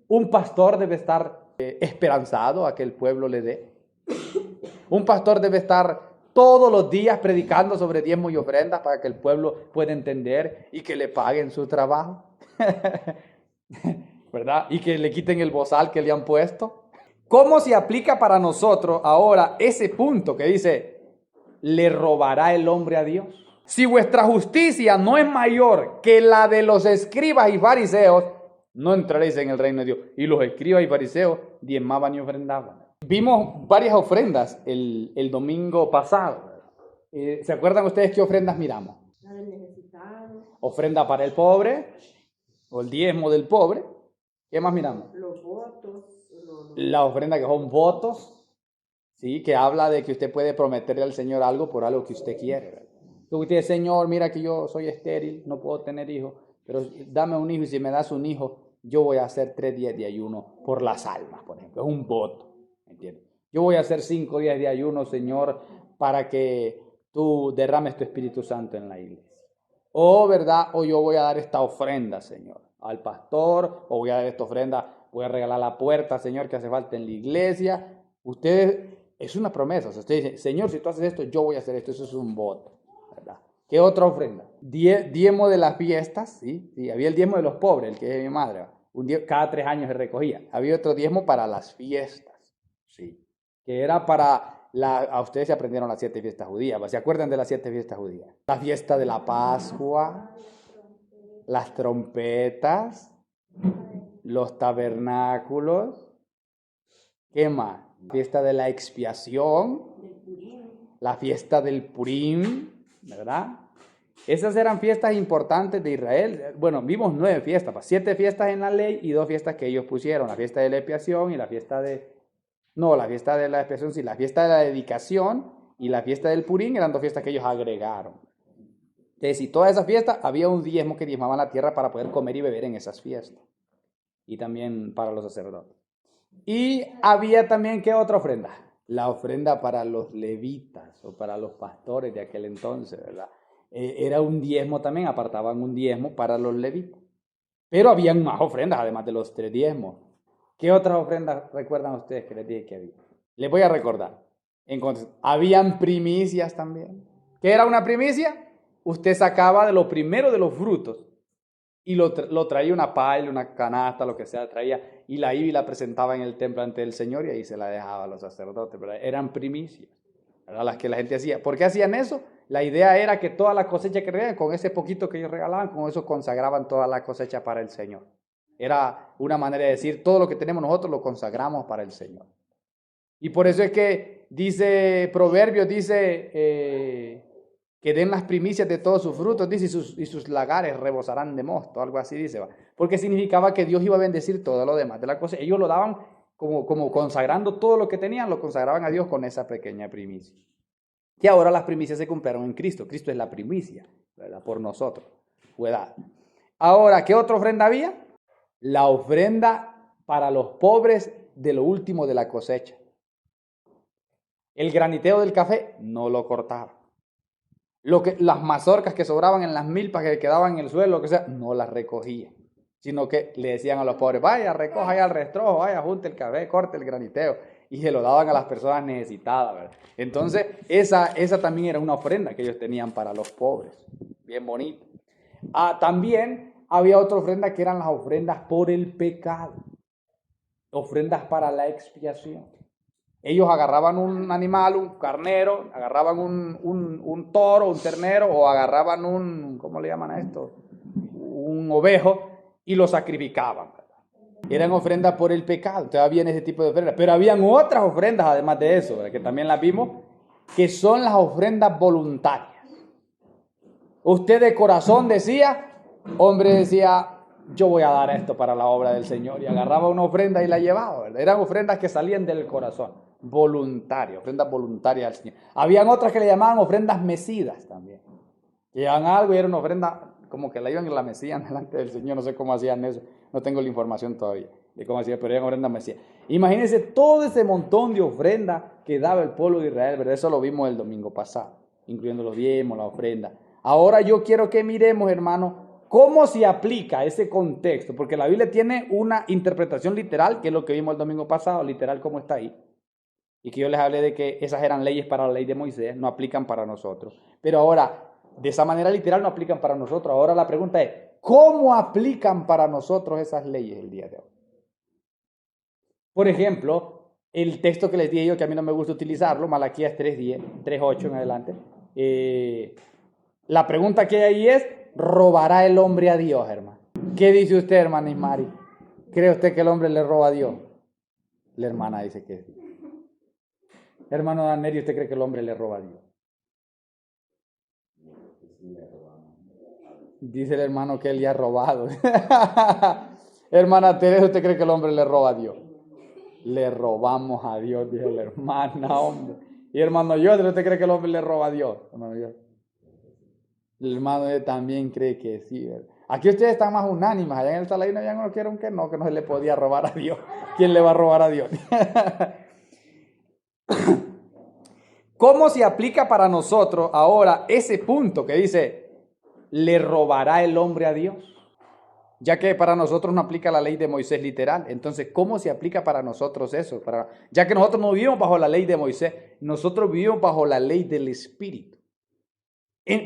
Un pastor debe estar esperanzado a que el pueblo le dé. Un pastor debe estar todos los días predicando sobre diezmos y ofrendas para que el pueblo pueda entender y que le paguen su trabajo. ¿Verdad? Y que le quiten el bozal que le han puesto. ¿Cómo se aplica para nosotros ahora ese punto que dice, le robará el hombre a Dios? Si vuestra justicia no es mayor que la de los escribas y fariseos, no entraréis en el reino de Dios. Y los escribas y fariseos diezmaban y ofrendaban. Vimos varias ofrendas el domingo pasado. ¿Se acuerdan ustedes qué ofrendas miramos? La del necesitado. Ofrenda para el pobre, o el diezmo del pobre. ¿Qué más miramos? Los votos. La ofrenda que son votos, ¿sí? Que habla de que usted puede prometerle al Señor algo por algo que usted quiere, ¿verdad? Entonces usted dice, Señor, mira que yo soy estéril, no puedo tener hijos, pero dame un hijo y si me das un hijo, yo voy a hacer 3 días de ayuno por las almas, por ejemplo. Es un voto, ¿entiendes? Yo voy a hacer 5 días de ayuno, Señor, para que tú derrames tu Espíritu Santo en la iglesia. O, ¿verdad? O yo voy a dar esta ofrenda, Señor, al pastor, o voy a dar esta ofrenda, voy a regalar la puerta, Señor, que hace falta en la iglesia. Usted, es una promesa. O sea, usted dice, Señor, si tú haces esto, yo voy a hacer esto. Eso es un voto, ¿verdad? ¿Qué otra ofrenda? Diezmo de las fiestas, ¿sí? Sí, había el diezmo de los pobres, el que es mi madre. Cada 3 años se recogía. Había otro diezmo para las fiestas, ¿sí? Que era para... a ustedes se aprendieron las 7 fiestas judías. ¿Se acuerdan de las 7 fiestas judías? La fiesta de la Pascua, las trompetas, los tabernáculos, ¿qué más? La fiesta de la expiación, la fiesta del Purim, ¿verdad? Esas eran fiestas importantes de Israel. Bueno, vimos 9 fiestas, 7 fiestas en la ley y 2 fiestas que ellos pusieron, la fiesta de la expiación y la fiesta de... No, la fiesta de la expiación, sí, la fiesta de la dedicación y la fiesta del Purim eran 2 fiestas que ellos agregaron. Entonces, y todas esas fiestas, había un diezmo que diezmaban la tierra para poder comer y beber en esas fiestas. Y también para los sacerdotes. Y había también, ¿qué otra ofrenda? La ofrenda para los levitas o para los pastores de aquel entonces, ¿verdad? Era un diezmo también, apartaban un diezmo para los levitas. Pero habían más ofrendas, además de los 3 diezmos. ¿Qué otras ofrendas recuerdan ustedes que les dije que había? Les voy a recordar. Entonces, habían primicias también. ¿Qué era una primicia? Usted sacaba de lo primero de los frutos y lo traía una pala, una canasta, lo que sea, traía y la iba y la presentaba en el templo ante el Señor y ahí se la dejaba a los sacerdotes, ¿verdad? Eran primicias, ¿verdad? Las que la gente hacía. ¿Por qué hacían eso? La idea era que toda la cosecha que regalaban, con ese poquito que ellos regalaban, con eso consagraban toda la cosecha para el Señor. Era una manera de decir, todo lo que tenemos nosotros lo consagramos para el Señor. Y por eso es que dice Proverbios, dice que den las primicias de todos sus frutos, dice, y sus lagares rebosarán de mosto, algo así dice. ¿Va? Porque significaba que Dios iba a bendecir todo lo demás de la cosa. Ellos lo daban como consagrando todo lo que tenían, lo consagraban a Dios con esa pequeña primicia. Y ahora las primicias se cumplieron en Cristo. Cristo es la primicia, ¿verdad? Por nosotros. ¿Verdad? Ahora, ¿qué otra ofrenda había? La ofrenda para los pobres de lo último de la cosecha. El graniteo del café no lo cortaba. Las mazorcas que sobraban en las milpas que quedaban en el suelo, lo que sea, no las recogía. Sino que le decían a los pobres, vaya, recoja ahí al restrojo, vaya, junte el café, corte el graniteo. Y se lo daban a las personas necesitadas, ¿verdad? Entonces, esa también era una ofrenda que ellos tenían para los pobres. Bien bonito. También había otra ofrenda que eran las ofrendas por el pecado. Ofrendas para la expiación. Ellos agarraban un animal, un carnero, agarraban un toro, un ternero, o agarraban ¿cómo le llaman a esto? Un ovejo, y lo sacrificaban, ¿verdad? Eran ofrendas por el pecado, todavía había ese tipo de ofrendas. Pero habían otras ofrendas, además de eso, ¿verdad? Que también las vimos, que son las ofrendas voluntarias. Usted de corazón decía, hombre decía, yo voy a dar esto para la obra del Señor, y agarraba una ofrenda y la llevaba, ¿verdad? Eran ofrendas que salían del corazón, voluntarias, ofrendas voluntarias al Señor. Habían otras que le llamaban ofrendas mecidas también, que llevaban algo y era una ofrenda como que la iban y la mecían delante del Señor. No sé cómo hacían eso, no tengo la información todavía de cómo hacían, pero eran ofrendas mecidas. Imagínense todo ese montón de ofrendas que daba el pueblo de Israel, ¿verdad? Eso lo vimos el domingo pasado, incluyendo los diezmos, la ofrenda. Ahora yo quiero que miremos, hermano, ¿cómo se aplica ese contexto? Porque la Biblia tiene una interpretación literal, que es lo que vimos el domingo pasado, literal como está ahí. Y que yo les hablé de que esas eran leyes para la ley de Moisés, no aplican para nosotros. Pero ahora, de esa manera literal no aplican para nosotros. Ahora la pregunta es, ¿cómo aplican para nosotros esas leyes el día de hoy? Por ejemplo, el texto que les dije yo, que a mí no me gusta utilizarlo, Malaquías 3:10, 3:8 en adelante. La pregunta que hay ahí es, ¿robará el hombre a Dios, hermano? ¿Qué dice usted, hermana Ismari? ¿Cree usted que el hombre le roba a Dios? La hermana dice que sí. Hermano Daneri, ¿usted cree que el hombre le roba a Dios? Dice el hermano que él ya ha robado. Hermana Teresa, ¿usted cree que el hombre le roba a Dios? Le robamos a Dios, dijo la hermana, hombre. Y hermano Yodel, ¿usted cree que el hombre le roba a Dios? Hermano Yodel. El hermano también cree que sí, ¿verdad? Aquí ustedes están más unánimes. Allá en el Saladino ya no quieren que no se le podía robar a Dios. ¿Quién le va a robar a Dios? ¿Cómo se aplica para nosotros ahora ese punto que dice, ¿le robará el hombre a Dios? Ya que para nosotros no aplica la ley de Moisés literal. Entonces, ¿cómo se aplica para nosotros eso? Ya que nosotros no vivimos bajo la ley de Moisés, nosotros vivimos bajo la ley del Espíritu.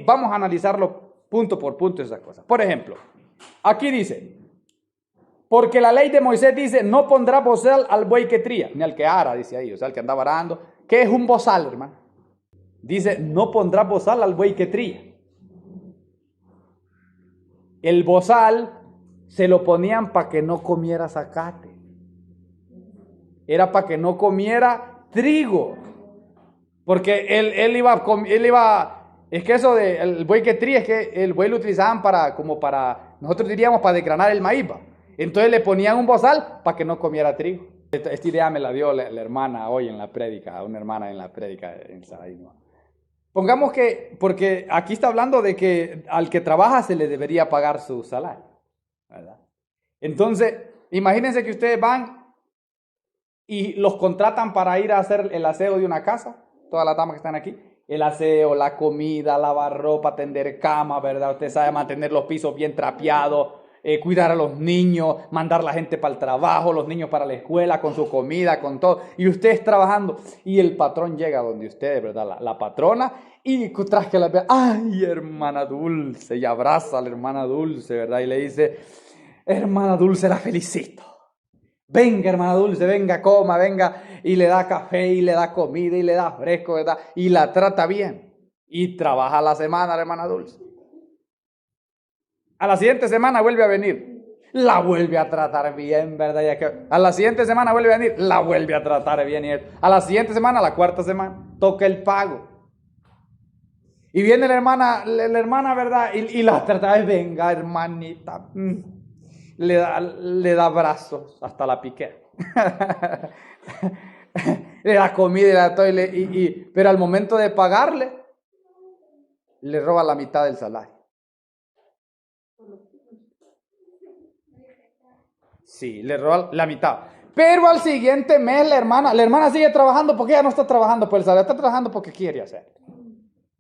Vamos a analizarlo punto por punto esas cosas. Por ejemplo, aquí dice, porque la ley de Moisés dice, no pondrá bozal al buey que tría, ni al que ara, dice ahí, o sea, al que anda arando. ¿Qué es un bozal, hermano? Dice, no pondrá bozal al buey que tría. El bozal se lo ponían para que no comiera zacate. Era para que no comiera trigo. Porque él iba, es que eso de el buey que tría, es que el buey lo utilizaban nosotros diríamos para desgranar el maíz. Entonces le ponían un bozal para que no comiera trigo. Esta idea me la dio la hermana hoy en la prédica, una hermana en la prédica en Saladino. Pongamos que, porque aquí está hablando de que al que trabaja se le debería pagar su salario, ¿verdad? Entonces, imagínense que ustedes van y los contratan para ir a hacer el aseo de una casa, todas las damas que están aquí, el aseo, la comida, lavar ropa, tender cama, ¿verdad? Usted sabe mantener los pisos bien trapeados, cuidar a los niños, mandar la gente para el trabajo, los niños para la escuela, con su comida, con todo. Y ustedes trabajando y el patrón llega donde ustedes, ¿verdad? La patrona, y tras que la vea, ¡ay, hermana Dulce! Y abraza a la hermana Dulce, ¿verdad? Y le dice, hermana Dulce, la felicito. Venga, hermana Dulce, venga, coma, venga. Y le da café, y le da comida, y le da fresco, ¿verdad? Y la trata bien. Y trabaja la semana la hermana Dulce. A la siguiente semana vuelve a venir, la vuelve a tratar bien, ¿verdad? A la siguiente semana vuelve a venir, la vuelve a tratar bien. A la siguiente semana, la cuarta semana, toca el pago. Y viene la hermana, ¿verdad? Y la trata de, venga, hermanita. Le da abrazos hasta la piquera. Le da comida y le da todo. Pero al momento de pagarle, le roba la mitad del salario. Sí, le roba la mitad. Pero al siguiente mes la hermana sigue trabajando porque ella no está trabajando por el salario, está trabajando porque quiere hacer.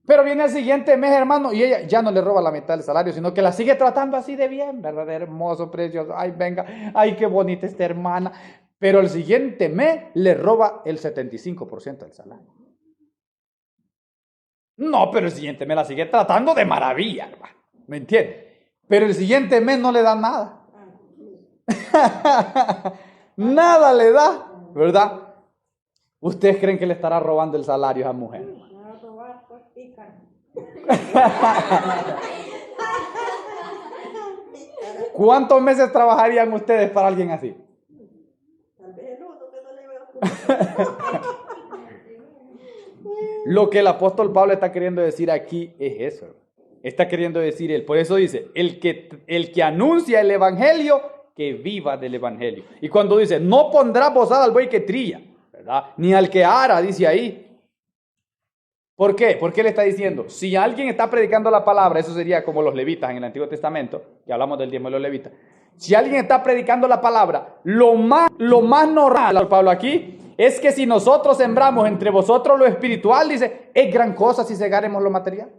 Pero viene el siguiente mes, hermano, y ella ya no le roba la mitad del salario, sino que la sigue tratando así de bien, ¿verdad? Hermoso, precioso, ay, venga, ay, qué bonita esta hermana. Pero el siguiente mes le roba el 75% del salario. No, pero el siguiente mes la sigue tratando de maravilla, hermano, ¿me entiende? Pero el siguiente mes no le da nada. Nada le da, ¿verdad? ¿Ustedes creen que le estará robando el salario a esa mujer? ¿Cuántos meses trabajarían ustedes para alguien así? Lo que el apóstol Pablo está queriendo decir aquí es eso. Está queriendo decir él. Por eso dice, el que anuncia el evangelio, que viva del evangelio. Y cuando dice, no pondrá bozal al buey que trilla, ¿verdad? Ni al que ara, dice ahí. ¿Por qué? ¿Por qué le está diciendo? Si alguien está predicando la palabra, eso sería como los levitas en el Antiguo Testamento, que hablamos del diezmo de los levitas. Si alguien está predicando la palabra, lo más normal, Pablo aquí, es que si nosotros sembramos entre vosotros lo espiritual, dice, es gran cosa si segáremos lo material.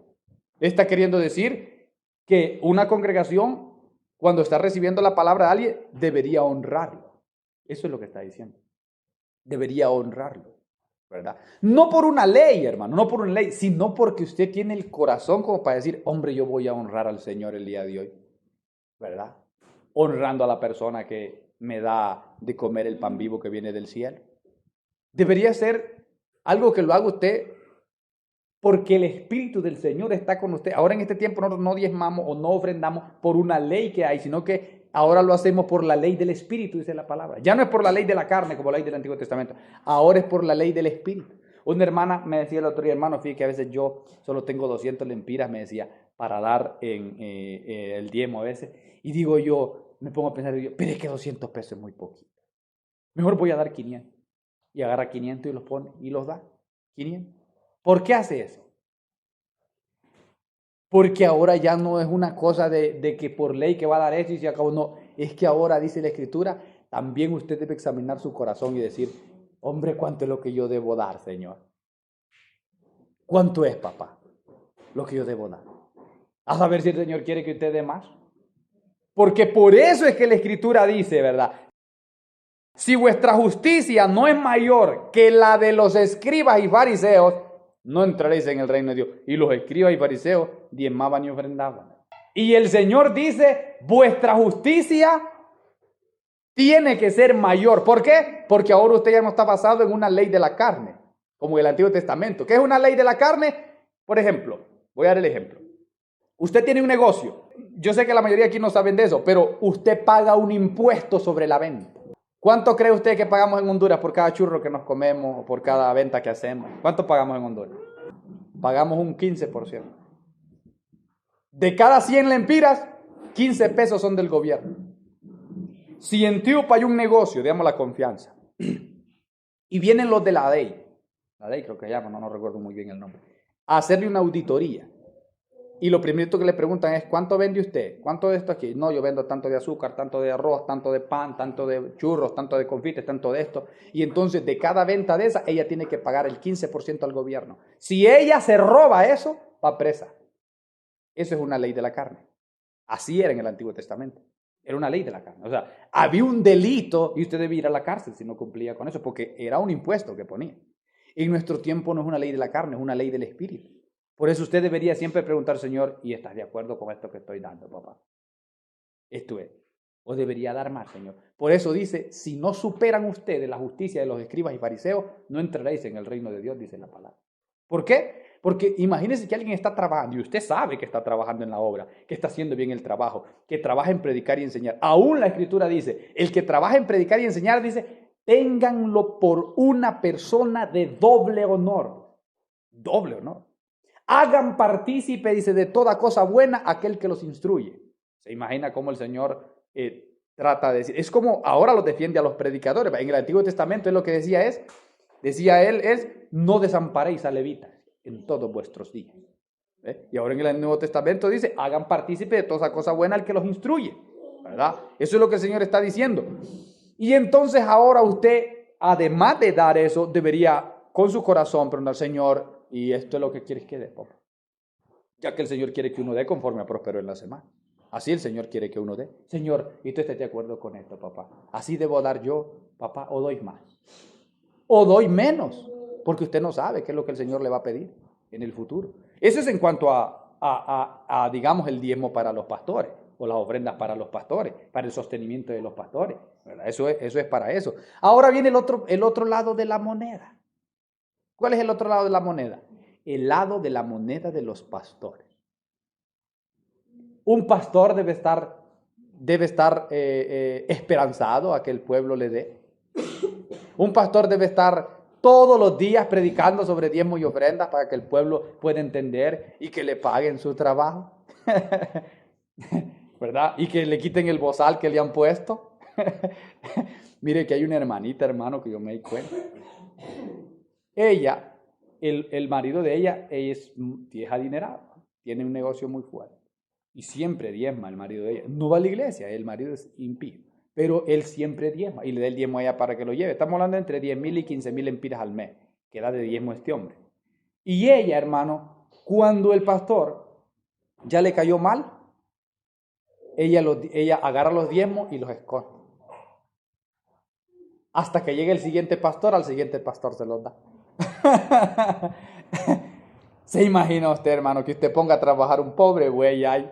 Está queriendo decir que una congregación, cuando está recibiendo la palabra de alguien, debería honrarlo. Eso es lo que está diciendo. Debería honrarlo, ¿verdad? No por una ley, hermano, no por una ley, sino porque usted tiene el corazón como para decir, hombre, yo voy a honrar al Señor el día de hoy, ¿verdad? Honrando a la persona que me da de comer el pan vivo que viene del cielo. Debería ser algo que lo haga usted porque el Espíritu del Señor está con usted. Ahora en este tiempo nosotros no diezmamos o no ofrendamos por una ley que hay, sino que ahora lo hacemos por la ley del Espíritu, dice la palabra. Ya no es por la ley de la carne como la ley del Antiguo Testamento. Ahora es por la ley del Espíritu. Una hermana me decía el otro día, hermano, fíjate que a veces yo solo tengo 200 lempiras, me decía, para dar en el diezmo a veces. Y digo yo, me pongo a pensar, pero es que 200 pesos es muy poquito. Mejor voy a dar 500. Y agarra 500 y los pone y los da. 500. ¿Por qué hace eso? Porque ahora ya no es una cosa de que por ley que va a dar eso y se acabó. No, es que ahora dice la Escritura, también usted debe examinar su corazón y decir, hombre, ¿cuánto es lo que yo debo dar, Señor? ¿Cuánto es, papá, lo que yo debo dar? A saber si el Señor quiere que usted dé más. Porque por eso es que la Escritura dice, ¿verdad? Si vuestra justicia no es mayor que la de los escribas y fariseos, no entraréis en el reino de Dios. Y los escribas y fariseos diezmaban y ofrendaban. Y el Señor dice, vuestra justicia tiene que ser mayor. ¿Por qué? Porque ahora usted ya no está basado en una ley de la carne, como en el Antiguo Testamento. ¿Qué es una ley de la carne? Por ejemplo, voy a dar el ejemplo. Usted tiene un negocio. Yo sé que la mayoría aquí no saben de eso, pero usted paga un impuesto sobre la venta. ¿Cuánto cree usted que pagamos en Honduras por cada churro que nos comemos o por cada venta que hacemos? ¿Cuánto pagamos en Honduras? Pagamos un 15%. De cada 100 lempiras, 15 pesos son del gobierno. Si en Tiupa hay un negocio, digamos la confianza, y vienen los de la DEI creo que llaman, no recuerdo muy bien el nombre, a hacerle una auditoría. Y lo primero que le preguntan es, ¿cuánto vende usted? ¿Cuánto de esto aquí? No, yo vendo tanto de azúcar, tanto de arroz, tanto de pan, tanto de churros, tanto de confites, tanto de esto. Y entonces de cada venta de esa, ella tiene que pagar el 15% al gobierno. Si ella se roba eso, va presa. Eso es una ley de la carne. Así era en el Antiguo Testamento. Era una ley de la carne. O sea, había un delito y usted debía ir a la cárcel si no cumplía con eso, porque era un impuesto que ponía. En nuestro tiempo no es una ley de la carne, es una ley del Espíritu. Por eso usted debería siempre preguntar, Señor, ¿y estás de acuerdo con esto que estoy dando, papá? Esto es. ¿O debería dar más, Señor? Por eso dice, si no superan ustedes la justicia de los escribas y fariseos, no entraréis en el reino de Dios, dice la palabra. ¿Por qué? Porque imagínense que alguien está trabajando y usted sabe que está trabajando en la obra, que está haciendo bien el trabajo, que trabaja en predicar y enseñar. Aún la Escritura dice, el que trabaja en predicar y enseñar, dice, ténganlo por una persona de doble honor. Doble honor. Hagan partícipe, dice, de toda cosa buena aquel que los instruye. ¿Se imagina cómo el Señor trata de decir? Es como ahora los defiende a los predicadores. En el Antiguo Testamento él lo que decía él es, no desamparéis a levitas en todos vuestros días. Y ahora en el Nuevo Testamento dice, hagan partícipe de toda cosa buena al que los instruye. ¿Verdad? Eso es lo que el Señor está diciendo. Y entonces ahora usted, además de dar eso, debería con su corazón preguntar al Señor, y esto es lo que quieres que dé, papá. Ya que el Señor quiere que uno dé conforme a prosperó en la semana. Así el Señor quiere que uno dé. Señor, ¿y tú estás de acuerdo con esto, papá? ¿Así debo dar yo, papá, o doy más? ¿O doy menos? Porque usted no sabe qué es lo que el Señor le va a pedir en el futuro. Eso es en cuanto a digamos, el diezmo para los pastores, o las ofrendas para los pastores, para el sostenimiento de los pastores, ¿verdad? Eso es para eso. Ahora viene el otro lado de la moneda. ¿Cuál es el otro lado de la moneda? El lado de la moneda de los pastores. Un pastor debe estar esperanzado a que el pueblo le dé. Un pastor debe estar todos los días predicando sobre diezmos y ofrendas para que el pueblo pueda entender y que le paguen su trabajo. ¿Verdad? Y que le quiten el bozal que le han puesto. Mire que hay una hermanita, hermano, que yo me di cuenta. Ella, el marido de ella es adinerado, tiene un negocio muy fuerte y siempre diezma el marido de ella. No va a la iglesia, el marido es impío, pero él siempre diezma y le da el diezmo a ella para que lo lleve. Estamos hablando de entre 10,000 y 15,000 lempiras al mes, que da de diezmo este hombre. Y ella, hermano, cuando el pastor ya le cayó mal, ella agarra los diezmos y los esconde. Hasta que llegue el siguiente pastor, al siguiente pastor se los da. ¿Se imagina usted, hermano, que usted ponga a trabajar un pobre güey ahí,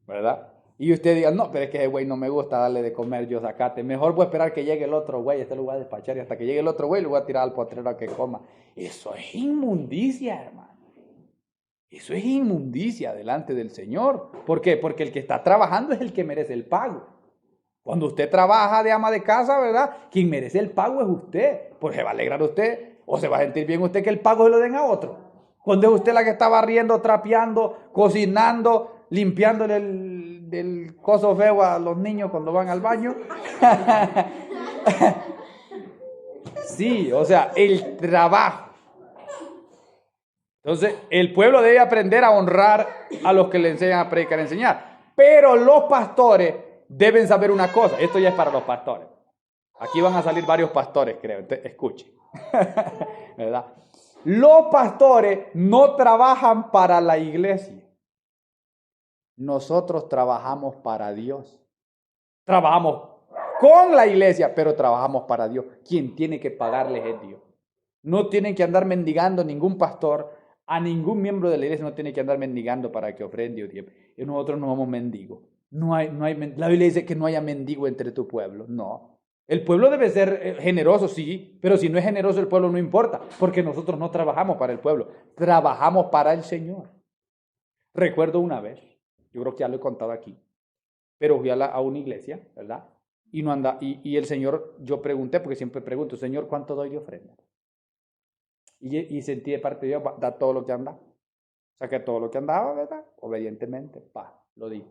¿verdad? Y usted diga, no, pero es que ese güey no me gusta darle de comer, yo sacate. Mejor voy a esperar que llegue el otro güey, este lo voy a despachar y hasta que llegue el otro güey lo voy a tirar al potrero a que coma. Eso es inmundicia, hermano. Eso es inmundicia delante del Señor. ¿Por qué? Porque el que está trabajando es el que merece el pago. Cuando usted trabaja de ama de casa, ¿verdad? Quien merece el pago es usted. Porque se va a alegrar usted o se va a sentir bien usted que el pago se lo den a otro. Cuando es usted la que está barriendo, trapeando, cocinando, limpiándole el coso feo a los niños cuando van al baño. Sí, o sea, el trabajo. Entonces, el pueblo debe aprender a honrar a los que le enseñan a predicar y enseñar. Pero los pastores deben saber una cosa. Esto ya es para los pastores. Aquí van a salir varios pastores, creo. Entonces, escuchen. ¿Verdad? Los pastores no trabajan para la iglesia. Nosotros trabajamos para Dios. Trabajamos con la iglesia, pero trabajamos para Dios. Quien tiene que pagarles es Dios. No tienen que andar mendigando ningún pastor. A ningún miembro de la iglesia no tiene que andar mendigando para que ofrende o diezme. Y nosotros no somos mendigos. La Biblia dice que no haya mendigo entre tu pueblo. No. El pueblo debe ser generoso, sí, pero si no es generoso el pueblo no importa, porque nosotros no trabajamos para el pueblo, trabajamos para el Señor. Recuerdo una vez, yo creo que ya lo he contado aquí, pero fui a una iglesia, ¿verdad? Y el Señor, yo pregunté, porque siempre pregunto, Señor, ¿cuánto doy de ofrenda? Y sentí de parte de Dios, da todo lo que anda. Saqué todo lo que andaba, ¿verdad? Obedientemente, lo di.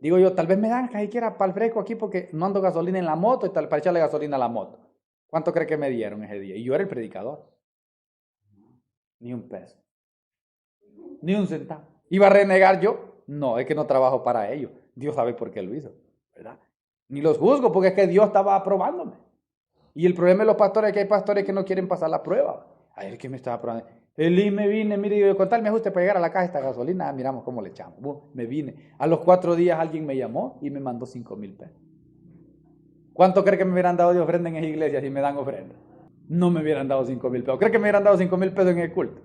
Digo yo, tal vez me dan que quiera para el fresco aquí porque no ando gasolina en la moto y tal, para echarle gasolina a la moto. ¿Cuánto cree que me dieron ese día? Y yo era el predicador. Ni un peso. Ni un centavo. ¿Iba a renegar yo? No, es que no trabajo para ellos. Dios sabe por qué lo hizo, ¿verdad? Ni los juzgo porque es que Dios estaba aprobándome. Y el problema de los pastores es que hay pastores que no quieren pasar la prueba. Ay, el que me estaba probando. Feliz me vine, mire, yo con tal me ajuste para llegar a la caja esta gasolina, miramos cómo le echamos. Me vine. A los 4 días alguien me llamó y me mandó 5,000 pesos. ¿Cuánto cree que me hubieran dado de ofrenda en esa iglesia si me dan ofrenda? No me hubieran dado 5,000 pesos. ¿Cree que me hubieran dado 5,000 pesos en el culto?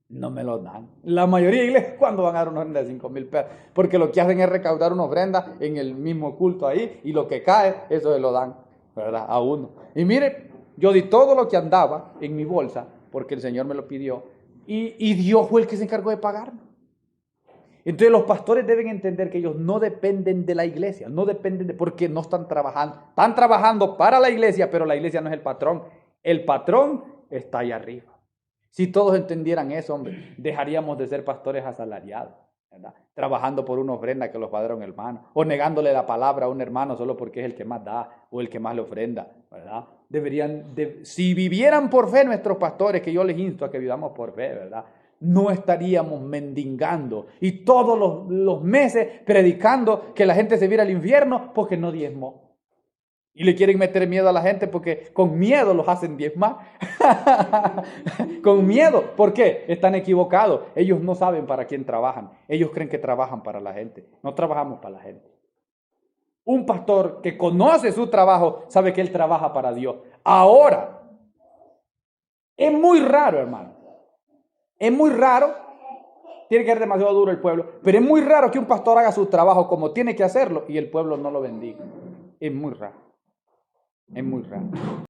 No me lo dan. La mayoría de iglesias, ¿cuándo van a dar una ofrenda de 5,000 pesos? Porque lo que hacen es recaudar una ofrenda en el mismo culto ahí y lo que cae, eso se lo dan, ¿verdad? A uno. Y mire, yo di todo lo que andaba en mi bolsa porque el Señor me lo pidió y Dios fue el que se encargó de pagarme. Entonces los pastores deben entender que ellos no dependen de la iglesia, no dependen porque no están trabajando para la iglesia, pero la iglesia no es el patrón está ahí arriba. Si todos entendieran eso, hombre, dejaríamos de ser pastores asalariados, ¿verdad? Trabajando por una ofrenda que los padres un hermano, o negándole la palabra a un hermano solo porque es el que más da o el que más le ofrenda, ¿verdad? Si vivieran por fe nuestros pastores, que yo les insto a que vivamos por fe, ¿verdad? No estaríamos mendigando y todos los meses predicando que la gente se viera al infierno porque no diezmó. Y le quieren meter miedo a la gente porque con miedo los hacen diezmar. Con miedo. ¿Por qué? Están equivocados. Ellos no saben para quién trabajan. Ellos creen que trabajan para la gente. No trabajamos para la gente. Un pastor que conoce su trabajo sabe que él trabaja para Dios. Ahora, es muy raro, hermano. Es muy raro. Tiene que ser demasiado duro el pueblo. Pero es muy raro que un pastor haga su trabajo como tiene que hacerlo y el pueblo no lo bendiga. Es muy raro. Es muy raro.